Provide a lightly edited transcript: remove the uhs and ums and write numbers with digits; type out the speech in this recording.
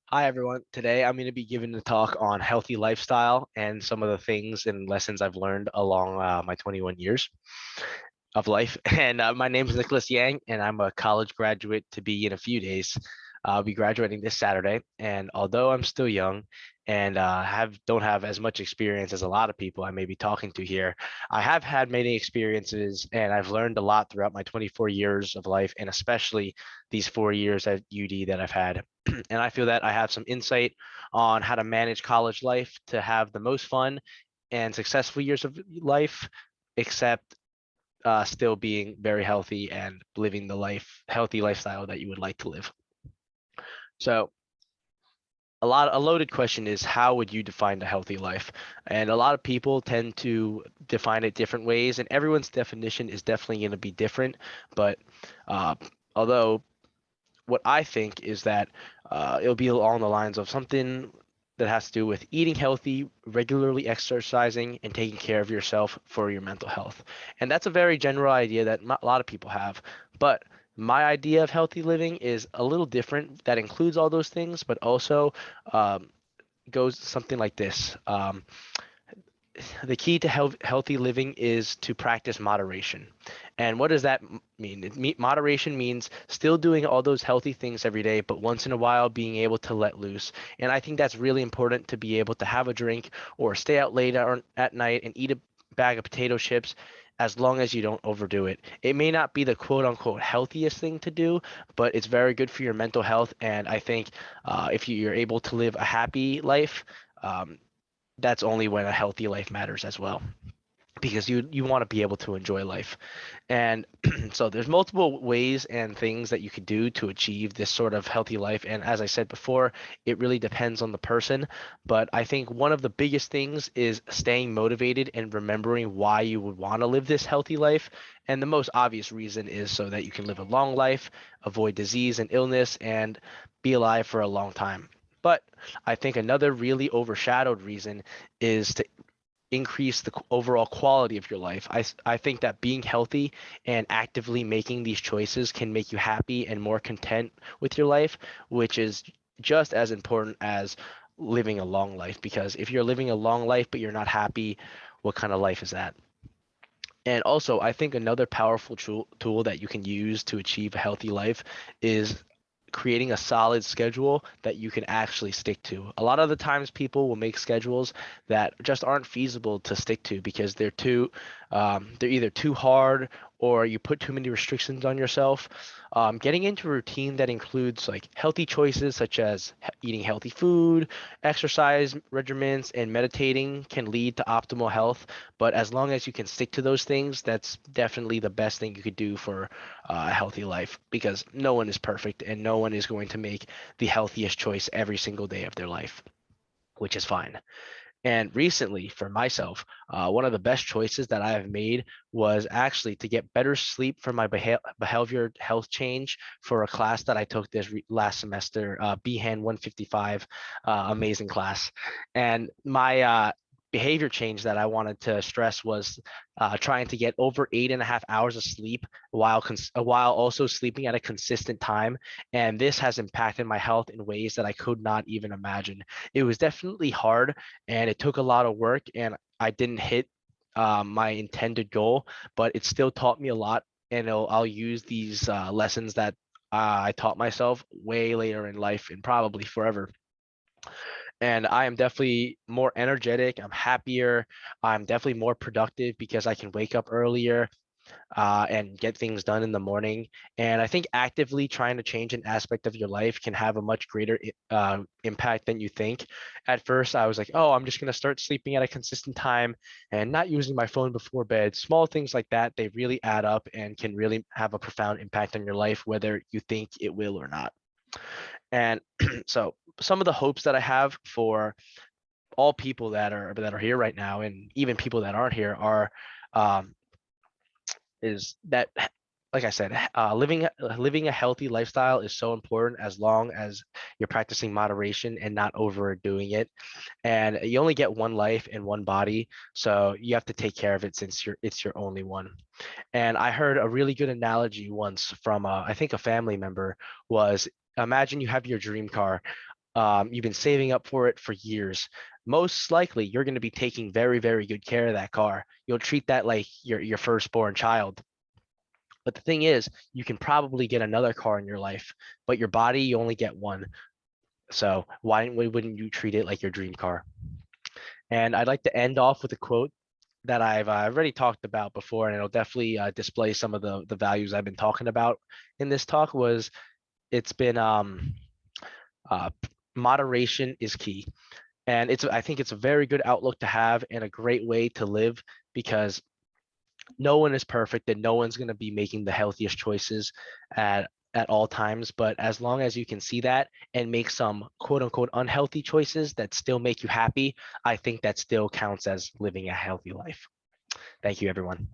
Hi, everyone. Today I'm going to be giving a talk on healthy lifestyle and some of the things and lessons I've learned along my 21 years of life. And my name is Nicholas Yang, and I'm a college graduate to be in a few days. I'll be graduating this Saturday. And although I'm still young and don't have as much experience as a lot of people I may be talking to here, I have had many experiences and I've learned a lot throughout my 24 years of life, and especially these 4 years at UD that I've had. And I feel that I have some insight on how to manage college life to have the most fun and successful years of life, except still being very healthy and living the healthy lifestyle that you would like to live. So a loaded question is, how would you define a healthy life? And a lot of people tend to define it different ways, and everyone's definition is definitely going to be different. But uh, although what I think is that it'll be along the lines of something that has to do with eating healthy, regularly exercising, and taking care of yourself for your mental health. And that's a very general idea that a lot of people have. But my idea of healthy living is a little different. That includes all those things, but also um, goes something like this. The key to healthy living is to practice moderation. And what does that mean? Moderation means still doing all those healthy things every day, but once in a while being able to let loose. And I think that's really important, to be able to have a drink or stay out late at night and eat a bag of potato chips, as long as you don't overdo it. It may not be the quote unquote healthiest thing to do, but it's very good for your mental health. And I think if you're able to live a happy life, um, that's only when a healthy life matters as well, because you want to be able to enjoy life. And so there's multiple ways and things that you could do to achieve this sort of healthy life, and as I said before, it really depends on the person. But I think one of the biggest things is staying motivated and remembering why you would want to live this healthy life. And the most obvious reason is so that you can live a long life, avoid disease and illness, and be alive for a long time. But I think another really overshadowed reason is to increase the overall quality of your life. I think that being healthy and actively making these choices can make you happy and more content with your life, which is just as important as living a long life. Because if you're living a long life but you're not happy, what kind of life is that? And also, I think another powerful tool that you can use to achieve a healthy life is creating a solid schedule that you can actually stick to. A lot of the times people will make schedules that just aren't feasible to stick to because they're either too hard or you put too many restrictions on yourself. Getting into a routine that includes like healthy choices such as eating healthy food, exercise regimens, and meditating can lead to optimal health. But as long as you can stick to those things, that's definitely the best thing you could do for a healthy life, because no one is perfect and no one is going to make the healthiest choice every single day of their life, which is fine. And recently, for myself, one of the best choices that I have made was actually to get better sleep for my behavior health change for a class that I took this last semester, BHAN 155, amazing class. And my behavior change that I wanted to stress was trying to get over 8.5 hours of sleep while also sleeping at a consistent time. And this has impacted my health in ways that I could not even imagine. It was definitely hard and it took a lot of work, and I didn't hit my intended goal, but it still taught me a lot. And I'll use these lessons that I taught myself way later in life and probably forever. And I am definitely more energetic. I'm happier. I'm definitely more productive because I can wake up earlier and get things done in the morning. And I think actively trying to change an aspect of your life can have a much greater impact than you think. At first, I was like, oh, I'm just going to start sleeping at a consistent time and not using my phone before bed. Small things like that, they really add up and can really have a profound impact on your life, whether you think it will or not. And so some of the hopes that I have for all people that are here right now, and even people that aren't here, are um, is that, like I said, living a healthy lifestyle is so important as long as you're practicing moderation and not overdoing it. And you only get one life and one body, so you have to take care of it since it's your only one. And I heard a really good analogy once from I think a family member was, imagine you have your dream car. You've been saving up for it for years. Most likely, you're going to be taking very, very good care of that car. You'll treat that like your firstborn child. But the thing is, you can probably get another car in your life, but your body, you only get one. So why wouldn't you treat it like your dream car? And I'd like to end off with a quote that I've already talked about before, and it'll definitely display some of the values I've been talking about in this talk. Was it's been uh, moderation is key, and I think it's a very good outlook to have and a great way to live, because no one is perfect and no one's going to be making the healthiest choices at all times. But as long as you can see that and make some quote unquote unhealthy choices that still make you happy, I think that still counts as living a healthy life. Thank you, everyone.